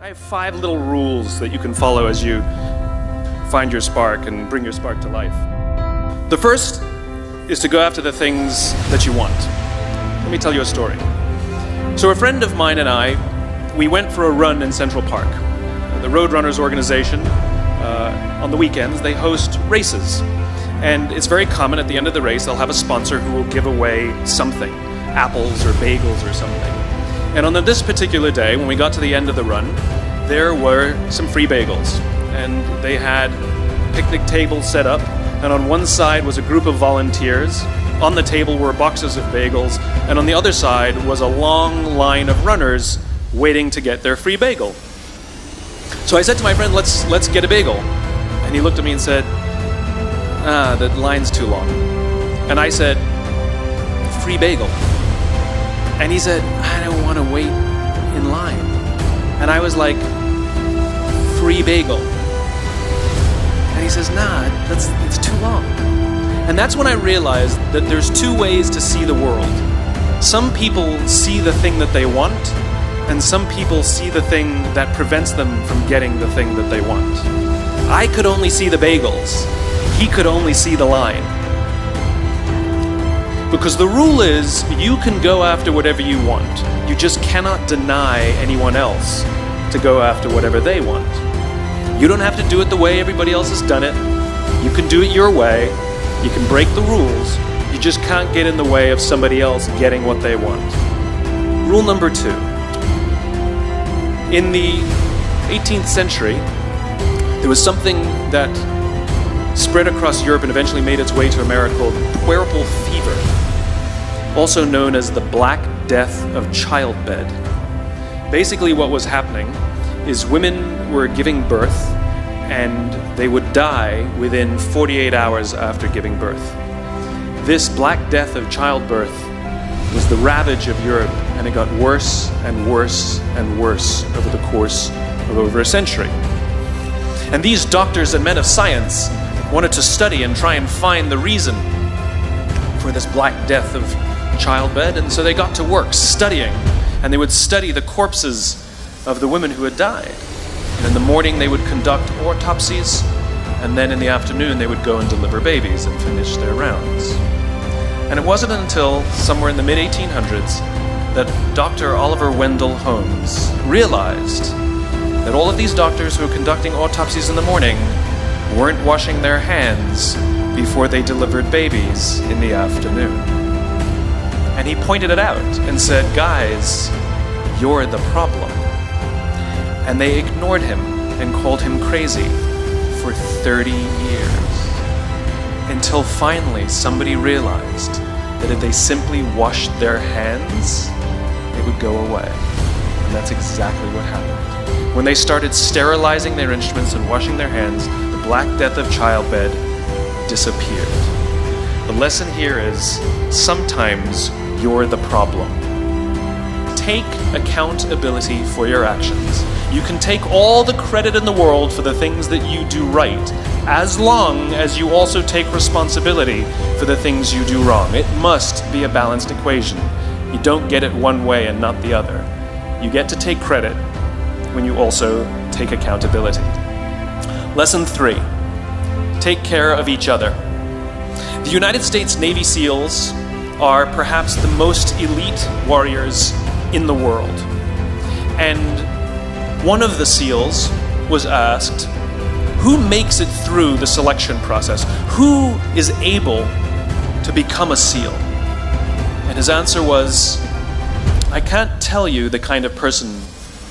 I have 5 little rules that you can follow as you find your spark and bring your spark to life. The first is to go after the things that you want. Let me tell you a story. So a friend of mine and I, we went for a run in Central Park. The Roadrunners organization, on the weekends, they host races. And it's very common at the end of the race, they'll have a sponsor who will give away something, apples or bagels or something. And on this particular day, when we got to the end of the run, there were some free bagels. And they had picnic tables set up, and on one side was a group of volunteers. On the table were boxes of bagels, and on the other side was a long line of runners waiting to get their free bagel. So I said to my friend, let's get a bagel. And he looked at me and said, the line's too long. And I said, free bagel. And he said, I don't want to wait in line. And I was like, free bagel. And he says, nah, it's too long. And that's when I realized that there's 2 ways to see the world. Some people see the thing that they want, and some people see the thing that prevents them from getting the thing that they want. I could only see the bagels. He could only see the line. Because the rule is, you can go after whatever you want. You just cannot deny anyone else to go after whatever they want. You don't have to do it the way everybody else has done it. You can do it your way. You can break the rules. You just can't get in the way of somebody else getting what they want. Rule number 2. In the 18th century, there was something that spread across Europe and eventually made its way to America called puerperal fever, also known as the Black Death of childbed. Basically what was happening is women were giving birth and they would die within 48 hours after giving birth. This Black Death of childbirth was the ravage of Europe, and it got worse and worse and worse over the course of over a century. And these doctors and men of science wanted to study and try and find the reason for this Black Death of childbed, and so they got to work studying, and they would study the corpses of the women who had died. And in the morning they would conduct autopsies, and then in the afternoon they would go and deliver babies and finish their rounds. And it wasn't until somewhere in the mid-1800s that Dr. Oliver Wendell Holmes realized that all of these doctors who were conducting autopsies in the morning weren't washing their hands before they delivered babies in the afternoon. And he pointed it out and said, guys, you're the problem. And they ignored him and called him crazy for 30 years. Until finally somebody realized that if they simply washed their hands, it would go away. And that's exactly what happened. When they started sterilizing their instruments and washing their hands, the Black Death of childbed disappeared. The lesson here is, sometimes you're the problem. Take accountability for your actions. You can take all the credit in the world for the things that you do right, as long as you also take responsibility for the things you do wrong. It must be a balanced equation. You don't get it one way and not the other. You get to take credit when you also take accountability. Lesson 3, take care of each other. The United States Navy SEALs are perhaps the most elite warriors in the world. And one of the SEALs was asked, who makes it through the selection process? Who is able to become a SEAL? And his answer was, I can't tell you the kind of person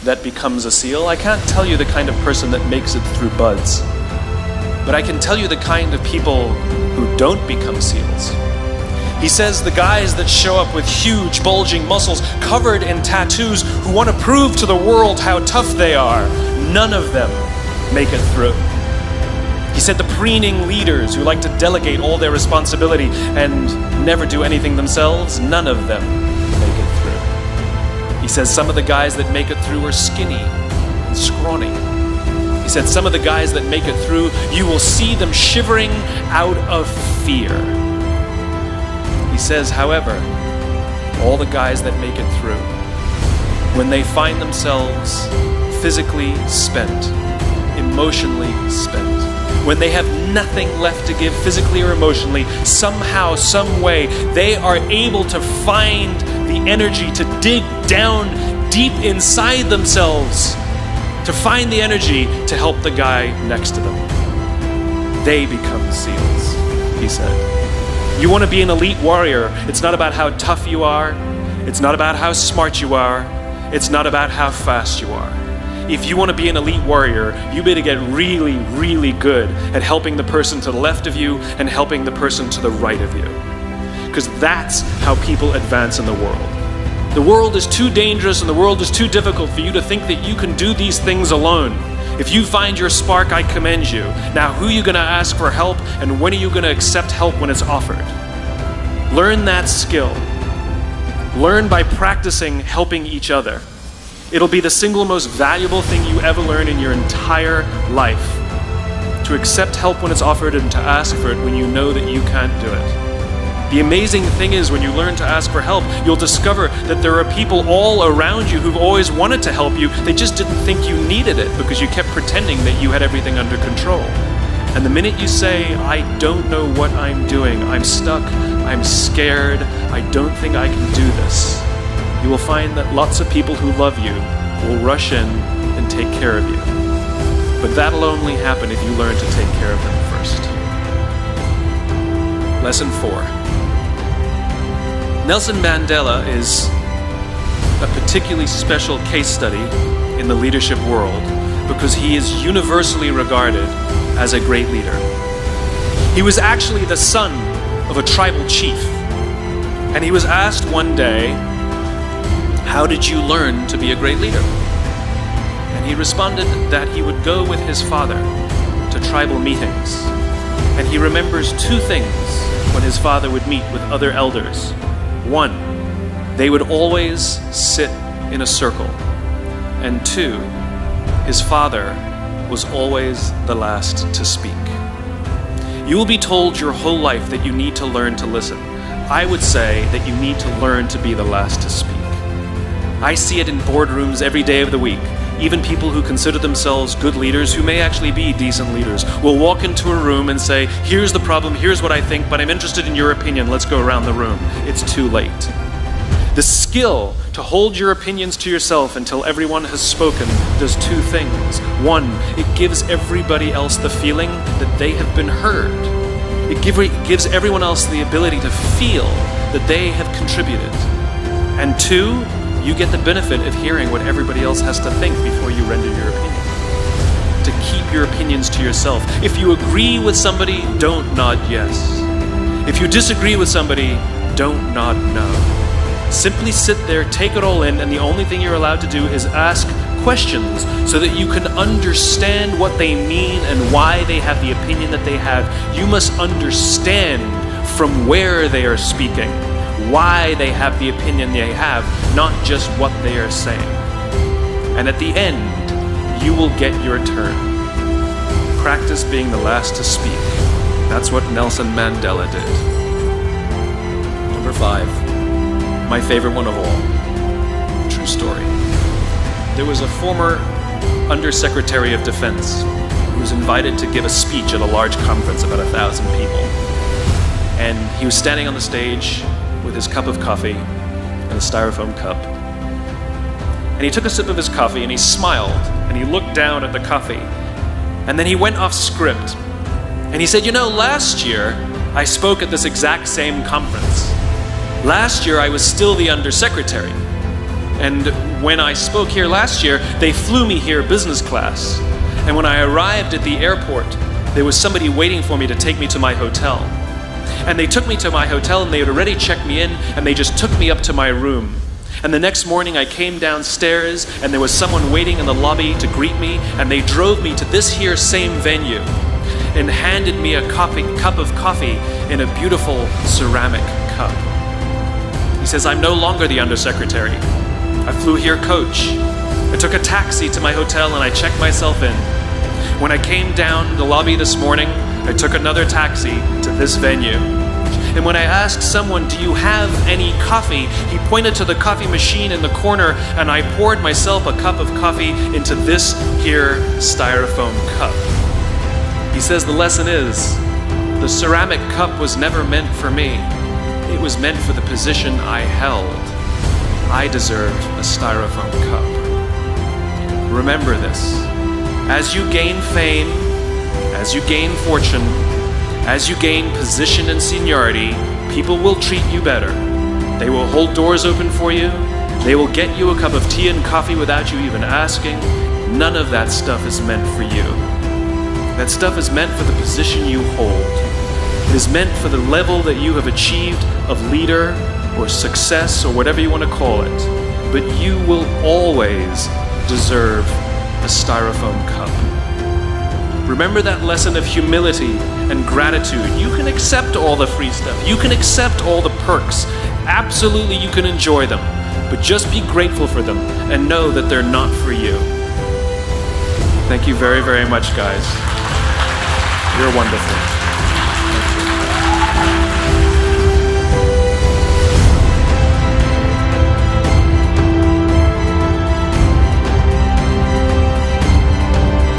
that becomes a SEAL. I can't tell you the kind of person that makes it through BUD/S. But I can tell you the kind of people who don't become SEALs. He says the guys that show up with huge bulging muscles covered in tattoos who want to prove to the world how tough they are, none of them make it through. He said the preening leaders who like to delegate all their responsibility and never do anything themselves, none of them make it through. He says some of the guys that make it through are skinny and scrawny. He said some of the guys that make it through, you will see them shivering out of fear. He says, however, all the guys that make it through, when they find themselves physically spent, emotionally spent. When they have nothing left to give physically or emotionally, somehow, some way, they are able to find the energy to dig down deep inside themselves, to find the energy to help the guy next to them. They become SEALs, he said. You want to be an elite warrior. It's not about how tough you are. It's not about how smart you are. It's not about how fast you are. If you want to be an elite warrior, you better get really, really good at helping the person to the left of you and helping the person to the right of you. Because that's how people advance in the world. The world is too dangerous and the world is too difficult for you to think that you can do these things alone. If you find your spark, I commend you. Now, who are you going to ask for help, and when are you going to accept help when it's offered? Learn that skill. Learn by practicing helping each other. It'll be the single most valuable thing you ever learn in your entire life. To accept help when it's offered and to ask for it when you know that you can't do it. The amazing thing is, when you learn to ask for help, you'll discover that there are people all around you who've always wanted to help you. They just didn't think you needed it because you kept pretending that you had everything under control. And the minute you say, I don't know what I'm doing, I'm stuck, I'm scared, I don't think I can do this, you will find that lots of people who love you will rush in and take care of you. But that'll only happen if you learn to take care of them first. Lesson 4. Nelson Mandela is a particularly special case study in the leadership world because he is universally regarded as a great leader. He was actually the son of a tribal chief, and he was asked one day, how did you learn to be a great leader? And he responded that he would go with his father to tribal meetings. And he remembers two things when his father would meet with other elders. One, they would always sit in a circle. And two, his father was always the last to speak. You will be told your whole life that you need to learn to listen. I would say that you need to learn to be the last to speak. I see it in boardrooms every day of the week. Even people who consider themselves good leaders, who may actually be decent leaders, will walk into a room and say, here's the problem, here's what I think, but I'm interested in your opinion, let's go around the room. It's too late. The skill to hold your opinions to yourself until everyone has spoken does two things. One, it gives everybody else the feeling that they have been heard. It gives everyone else the ability to feel that they have contributed. And two, you get the benefit of hearing what everybody else has to think before you render your opinion. To keep your opinions to yourself. If you agree with somebody, don't nod yes. If you disagree with somebody, don't nod no. Simply sit there, take it all in, and the only thing you're allowed to do is ask questions so that you can understand what they mean and why they have the opinion that they have. You must understand from where they are speaking, why they have the opinion they have, not just what they are saying. And at the end, you will get your turn. Practice being the last to speak. That's what Nelson Mandela did. Number 5, my favorite one of all, true story. There was a former Undersecretary of Defense who was invited to give a speech at a large conference, about 1,000 people. And he was standing on the stage with his cup of coffee and a styrofoam cup. And he took a sip of his coffee and he smiled and he looked down at the coffee. And then he went off script. And he said, you know, last year I spoke at this exact same conference. Last year I was still the undersecretary. And when I spoke here last year, they flew me here business class. And when I arrived at the airport, there was somebody waiting for me to take me to my hotel. And they took me to my hotel and they had already checked me in and they just took me up to my room. And the next morning I came downstairs and there was someone waiting in the lobby to greet me, and they drove me to this here same venue and handed me a cup of coffee in a beautiful ceramic cup. He says, I'm no longer the undersecretary. I flew here coach. I took a taxi to my hotel and I checked myself in. When I came down the lobby this morning, I took another taxi to this venue. And when I asked someone, do you have any coffee? He pointed to the coffee machine in the corner, and I poured myself a cup of coffee into this here styrofoam cup. He says the lesson is, the ceramic cup was never meant for me. It was meant for the position I held. I deserved a styrofoam cup. Remember this. As you gain fame, as you gain fortune, as you gain position and seniority, people will treat you better. They will hold doors open for you. They will get you a cup of tea and coffee without you even asking. None of that stuff is meant for you. That stuff is meant for the position you hold. It is meant for the level that you have achieved of leader or success or whatever you want to call it. But you will always deserve a styrofoam cup. Remember that lesson of humility and gratitude. You can accept all the free stuff. You can accept all the perks. Absolutely, you can enjoy them. But just be grateful for them and know that they're not for you. Thank you very, very much, guys. You're wonderful.